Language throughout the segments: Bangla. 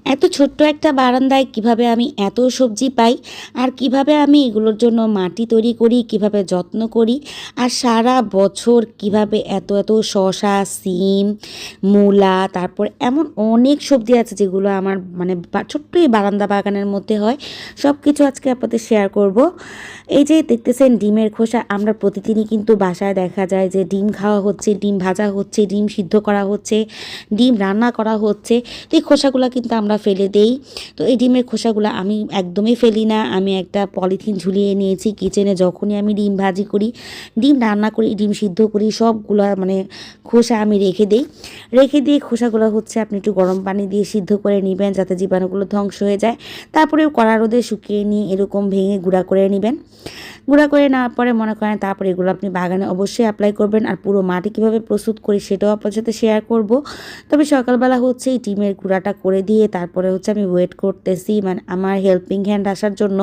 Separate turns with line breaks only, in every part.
এত ছোট্ট একটা বারান্দায় কিভাবে আমি এত সবজি পাই, আর কিভাবে আমি এগুলোর জন্য মাটি তৈরি করি, কিভাবে যত্ন করি, আর সারা বছর কিভাবে এত এত শসা, সিম, মূলা, তারপর এমন অনেক সবজি আছে যেগুলো আমার মানে ছোট্ট এই বারান্দা বাগানের মধ্যে হয়। সব কিছু আজকে আপনাদের শেয়ার করব। এই যে দেখতেছেন ডিমের খোসা, আমরা প্রতিদিনই কিন্তু বাসায় দেখা যায় যে ডিম খাওয়া হচ্ছে, ডিম ভাজা হচ্ছে, ডিম সিদ্ধ করা হচ্ছে, ডিম রান্না করা হচ্ছে। তো এই খোসাগুলো কিন্তু আমরা ফেলে দেই। তো এই ডিমের খোসাগুলো আমি একদমই ফেলি না। আমি একটা পলিথিন ঝুলিয়ে নিয়েছি কিচেনে। যখনই আমি ডিম ভাজি করি, ডিম রান্না করি, ডিম সিদ্ধ করি, সবগুলো মানে খোসা আমি রেখে দিই। রেখে দিয়ে খোসাগুলো হচ্ছে আপনি একটু গরম পানি দিয়ে সিদ্ধ করে নেবেন যাতে জীবাণুগুলো ধ্বংস হয়ে যায়। তারপরে কড়া রোদে শুকিয়ে নিয়ে এরকম ভেঙে গুঁড়া করে নেবেন। গুঁড়া করে নেওয়ার পরে মনে করেন তারপরে এগুলো আপনি বাগানে অবশ্যই অ্যাপ্লাই করবেন। আর পুরো মাটি কীভাবে প্রস্তুত করি সেটাও আপনার সাথে শেয়ার করব। তবে সকালবেলা হচ্ছে এই ডিমের গুঁড়াটা করে দিয়ে তারপরে হচ্ছে আমি ওয়েট করতেছি মানে আমার হেল্পিং হ্যান্ড আসার জন্য।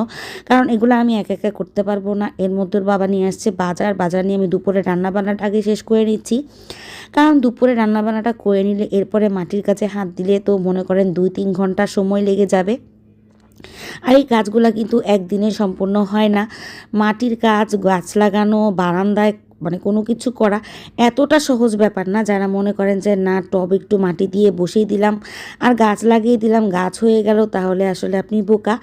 কারণ এগুলো আমি একা একা করতে পারবো না। এর মধ্যে বাবা নিয়ে আসছে বাজার নিয়ে আমি দুপুরে রান্নাবান্নাটা আগে শেষ করে নিচ্ছি। কারণ দুপুরে রান্নাবান্নাটা করে নিলে এরপরে মাটির কাছে হাত দিলে তো মনে করেন 2-3 ঘন্টা সময় লেগে যাবে। আর এই কাজগুলো কিন্তু একদিনে সম্পূর্ণ হয় না। মাটির কাজ, গাছ লাগানো, বারান্দায় মানে কোনো কিছু করা এতটা সহজ ব্যাপার না। যারা মনে করেন যে না টব একটু মাটি দিয়ে বসিয়ে দিলাম আর গাছ লাগিয়ে দিলাম, গাছ হয়ে গেল, তাহলে আসলে আপনি বোকা।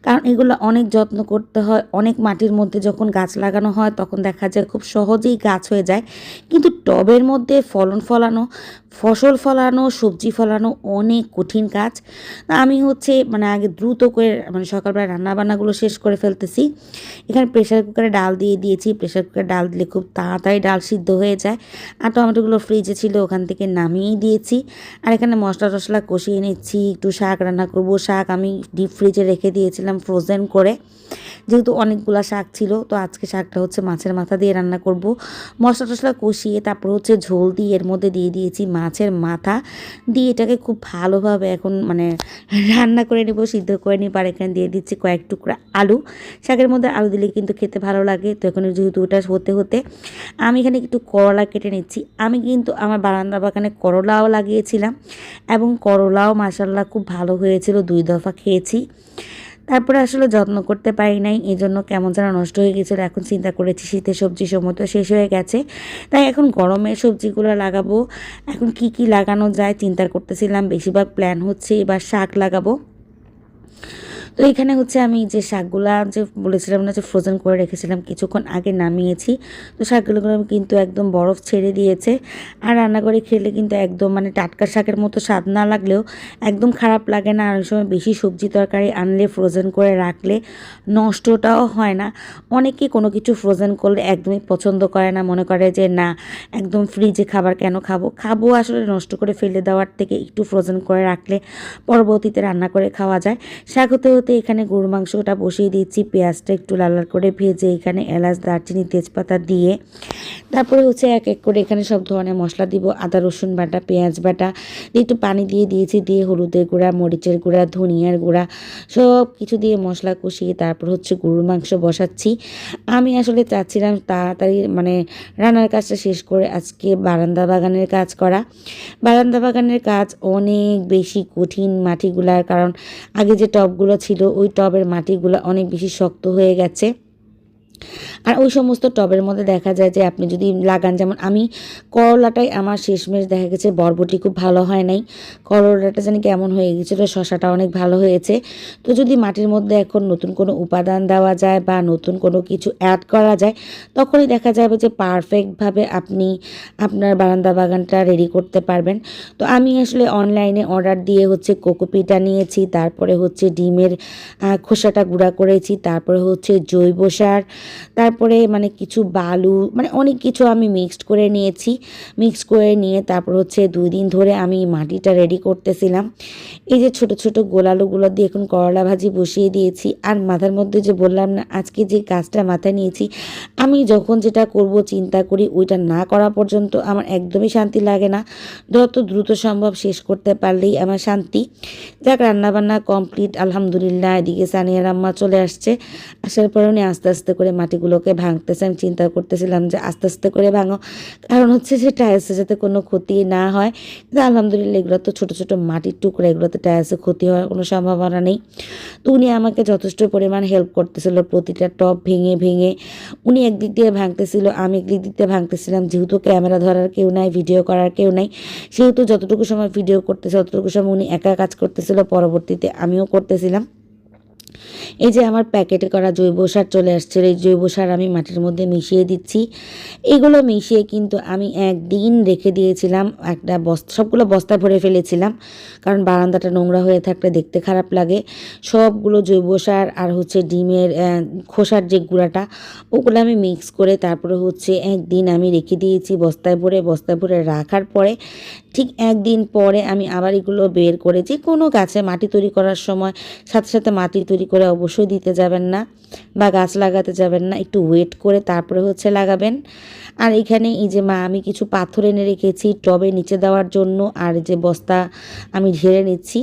কারণ এগুলো অনেক যত্ন করতে হয়। অনেক মাটির মধ্যে যখন গাছ লাগানো হয় তখন দেখা যায় খুব সহজেই গাছ হয়ে যায়। কিন্তু টবের মধ্যে ফসল ফলানো, সবজি ফলানো অনেক কঠিন কাজ। আমি হচ্ছে মানে আগে দ্রুত করে মানে সকালবেলা রান্নাবান্নাগুলো শেষ করে ফেলতেছি। এখানে প্রেশার কুকারে ডাল দিয়ে দিয়েছি। প্রেশার কুকারে ডাল দিলে খুব তাড়াতাড়ি ডাল সিদ্ধ হয়ে যায়। আর টমেটোগুলো ফ্রিজে ছিল, ওখান থেকে নামিয়েই দিয়েছি। আর এখানে মশলা টশলা কষিয়ে নিচ্ছি। একটু শাক রান্না করব। শাক আমি ডিপ ফ্রিজে রেখে দিয়েছিলাম ফ্রোজেন করে, যেহেতু অনেকগুলা শাক ছিল। তো আজকে শাকটা হচ্ছে মাছের মাথা দিয়ে রান্না করব। মশলা টশলা কষিয়ে তারপর হচ্ছে ঝোল দিয়ে এর মধ্যে দিয়ে দিয়েছি মাছের মাথা দিয়ে, এটাকে খুব ভালোভাবে এখন মানে রান্না করে নেব, সিদ্ধ করে নিব। আর এখানে দিয়ে দিচ্ছি কয়েক টুকরা আলু। শাকের মধ্যে আলু দিলে কিন্তু খেতে ভালো লাগে। তো এখন যেহেতু ওটা হতে হতে আমি এখানে একটু করলা কেটে নিচ্ছি। আমি কিন্তু আমার বারান্দা বাগানে করলাও লাগিয়েছিলাম এবং করলাও মাশাআল্লাহ খুব ভালো হয়েছিল, 2 দফা খেয়েছি। তারপরে আসলে যত্ন করতে পারি নাই, এই জন্য কেমন যেন নষ্ট হয়ে গেছিলো। এখন চিন্তা করেছি শীতের সবজি সময় তো শেষ হয়ে গেছে, তাই এখন গরমের সবজিগুলো লাগাবো। এখন কি কি লাগানো যায় চিন্তা করতেছিলাম। বেশিরভাগ প্ল্যান হচ্ছে এবার শাক লাগাবো। তো এখানে হচ্ছে আমি যে শাকগুলা যে বলেছিলাম না যে ফ্রোজেন করে রেখেছিলাম, কিছুক্ষণ আগে নামিয়েছি। তো শাকগুলো কিন্তু একদম বরফ ছেড়ে দিয়েছে। আর রান্না করে খেলে কিন্তু একদম মানে টাটকা শাকের মতো স্বাদ না লাগলেও একদম খারাপ লাগে না। আর ওই সময় বেশি সবজি তরকারি আনলে ফ্রোজেন করে রাখলে নষ্টটাও হয় না। অনেকে কোনো কিছু ফ্রোজেন করলে একদমই পছন্দ করে না, মনে করে যে না একদম ফ্রিজে খাবার কেন খাবো আসলে নষ্ট করে ফেলে দেওয়ার থেকে একটু ফ্রোজেন করে রাখলে পরবর্তীতে রান্না করে খাওয়া যায়। শাক হতে হতে এখানে গরুর মাংসটা বসিয়ে দিচ্ছি। পেঁয়াজটা একটু লাল লাল করে ভেজে এখানে এলাচ, দারচিনি, তেজপাতা দিয়ে তারপরে হচ্ছে এক এক করে এখানে সব ধরনের মশলা দিব। আদা রসুন বাটা, পেঁয়াজ বাটা দিয়ে একটু পানি দিয়ে দিয়েছি। দিয়ে হলুদের গুঁড়া, মরিচের গুঁড়া, ধনিয়ার গুঁড়া সব কিছু দিয়ে মশলা কষিয়ে তারপর হচ্ছে গরুর মাংস বসাচ্ছি। আমি আসলে চাচ্ছিলাম তাড়াতাড়ি মানে রান্নার কাজটা শেষ করে আজকে বারান্দা বাগানের কাজ করা। বারান্দা বাগানের কাজ অনেক বেশি কঠিন মাটিগুলার, কারণ আগে যে টবগুলো ছিল ওই টবের মাটিগুলো অনেক বেশি শক্ত হয়ে গেছে। আর ওই সমস্ত টবের মধ্যে দেখা যায় যে আপনি যদি লাগান, যেমন আমি করলাটাই আমার শেষমেশ দেখা গেছে বরবটি খুব ভালো হয় নাই, করলাটা জানি কেমন হয়ে গেছিলো, শশাটা অনেক ভালো হয়েছে। তো যদি মাটির মধ্যে এখন নতুন কোনো উপাদান দেওয়া যায় বা নতুন কোনো কিছু অ্যাড করা যায়, তখনই দেখা যাবে যে পারফেক্টভাবে আপনি আপনার বারান্দা বাগানটা রেডি করতে পারবেন। তো আমি আসলে অনলাইনে অর্ডার দিয়ে হচ্ছে কোকোপিটা নিয়েছি, তারপরে হচ্ছে ডিমের খোসাটা গুঁড়া করেছি, তারপরে হচ্ছে জৈব সার, তারপরে মানে কিছু বালু, মানে অনেক কিছু আমি মিক্সড করে নিয়েছি। মিক্স করে নিয়ে তারপর হচ্ছে 2 দিন ধরে আমি মাটিটা রেডি করতেছিলাম। এই যে ছোট ছোট গোলালুগুলো দিয়ে এখন করলা ভাজি বসিয়ে দিয়েছি। আর মাথার মধ্যে যে বললাম না আজকে যে কাজটা মাথায় নিয়েছি, আমি যখন যেটা করব চিন্তা করি ওইটা না করা পর্যন্ত আমার একদমই শান্তি লাগে না। যত দ্রুত সম্ভব শেষ করতে পারলেই আমার শান্তি। যাক, রান্নাবান্না কমপ্লিট আলহামদুলিল্লাহ। এদিকে সানিয়ার আম্মা চলে আসছে, আসার পরে উনি আস্তে আস্তে করে মাটিগুলোকে ভাঙতেছে। আমি চিন্তা করতেছিলাম যে আস্তে আস্তে করে ভাঙো, কারণ হচ্ছে যে টাইলসে যাতে কোনো ক্ষতি না হয়। কিন্তু আলহামদুলিল্লাহ এগুলো তো ছোটো ছোটো মাটির টুকরো, এগুলোতে টাইলসে ক্ষতি হওয়ার কোনো সম্ভাবনা নেই। তো উনি আমাকে যথেষ্ট পরিমাণ হেল্প করতেছিল প্রতিটা টব ভেঙে ভেঙে। উনি একদিক দিয়ে ভাঙতেছিল, আমি একদিক দিয়ে ভাঙতেছিলাম। যেহেতু ক্যামেরা ধরার কেউ নাই, ভিডিও করার কেউ নাই, সেহেতু যতটুকু সময় ভিডিও করতেছে ততটুকু সময় উনি একা কাজ করতেছিল, পরবর্তীতে আমিও করতেছিলাম। এই যে আমার প্যাকেটে করা জৈব সার চলে আসছে, এই জৈব সার আমি মাটির মধ্যে মিশিয়ে দিচ্ছি। এগুলো মিশিয়ে কিন্তু আমি একদিন রেখে দিয়েছিলাম, একটা বস্তা, সবগুলো বস্তা ভরে ফেলেছিলাম, কারণ বারান্দাটা নোংরা হয়ে থাকলে দেখতে খারাপ লাগে। সবগুলো জৈব সার আর হচ্ছে ডিমের খোসার যে গুঁড়াটা, ওগুলো আমি মিক্স করে তারপরে হচ্ছে একদিন আমি রেখে দিয়েছি বস্তায় ভরে রাখার পরে ঠিক একদিন পরে আমি আবার এগুলো বের করে, যে কোনো গাছে মাটি তৈরি করার সময় সাথে সাথে মাটি তৈরি করে অবশ্যই দিতে যাবেন না বা গাছ লাগাতে যাবেন না, একটু ওয়েট করে তারপরে হচ্ছে লাগাবেন। আর এখানে এই যে আমি কিছু পাথর এনে রেখেছি টবে নিচে দেওয়ার জন্য, আর যে বস্তা আমি ঢেলে নিচ্ছি।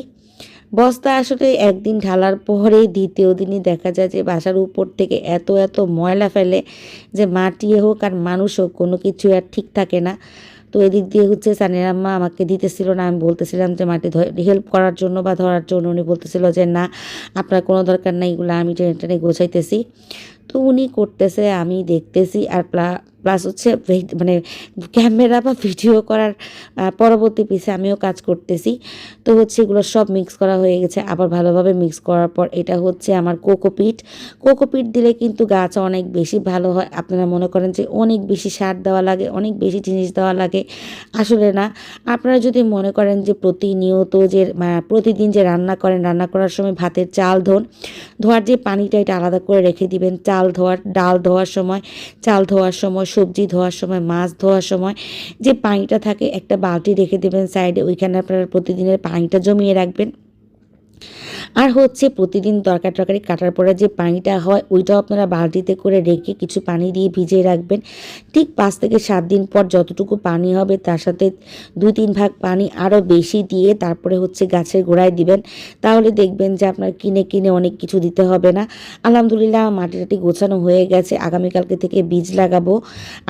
বস্তা আসলে একদিন ঢালার পরে দ্বিতীয় দিনই দেখা যায় যে বাসার উপর থেকে এত এত ময়লা ফেলে যে মাটি হোক আর মানুষ হোক কোনো কিছু আর ঠিক থাকে না। তো এদিক দিয়ে হচ্ছে সানির আম্মা আমাকে দিতেছিল না, আমি বলতেছিলাম যে মাটি হেল্প করার জন্য বা ধরার জন্য, উনি বলতেছিল যে না আপনার কোনো দরকার নাই, এগুলো আমি টেনে টেনে গোছাইতেছি। তো উনি করতেছে, আমি দেখতেছি, আর প্লাস হচ্ছে মানে ক্যামেরা বা ভিডিও করার পরবর্তী পিছে আমিও কাজ করতেছি। তো হচ্ছে এগুলো সব মিক্স করা হয়ে গেছে। আবার ভালোভাবে মিক্স করার পর এটা হচ্ছে আমার কোকোপিট। কোকোপিট দিলে কিন্তু গাছ অনেক বেশি ভালো হয়। আপনারা মনে করেন যে অনেক বেশি সার দেওয়া লাগে, অনেক বেশি জিনিস দেওয়া লাগে, আসলে না। আপনারা যদি মনে করেন যে প্রতিনিয়ত যে প্রতিদিন যে রান্না করেন, রান্না করার সময় ভাতের চাল ধোয়ার যে পানিটা এটা আলাদা করে রেখে দিবেন। চাল ধোয়ার, ডাল ধোয়ার সময়, চাল ধোয়ার সময়, সবজি ধোয়ার সময়, মাছ ধোয়ার সময় যে পানিটা থাকে একটা বালতি রেখে দেবেন সাইডে, ওইখানে আপনারা প্রতিদিনের পানিটা জমিয়ে রাখবেন। আর হচ্ছে প্রতিদিন তরকারি কাটার পরে যে পানিটা হয় ওইটাও আপনারা বালতিতে করে রেখে কিছু পানি দিয়ে ভিজিয়ে রাখবেন। ঠিক 5 থেকে 7 দিন পর যতটুকু পানি হবে তার সাথে 2-3 ভাগ পানি আরও বেশি দিয়ে তারপরে হচ্ছে গাছের গোড়ায় দিবেন। তাহলে দেখবেন যে আপনার কিনে কিনে অনেক কিছু দিতে হবে না। আলহামদুলিল্লাহ মাটি টাটি গোছানো হয়ে গেছে। আগামীকালকে থেকে বীজ লাগাবো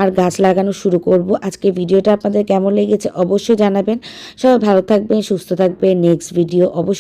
আর গাছ লাগানো শুরু করব। আজকে ভিডিওটা আপনাদের কেমন লেগেছে অবশ্যই জানাবেন। সবাই ভালো থাকবেন, সুস্থ থাকবেন। নেক্সট ভিডিও অবশ্যই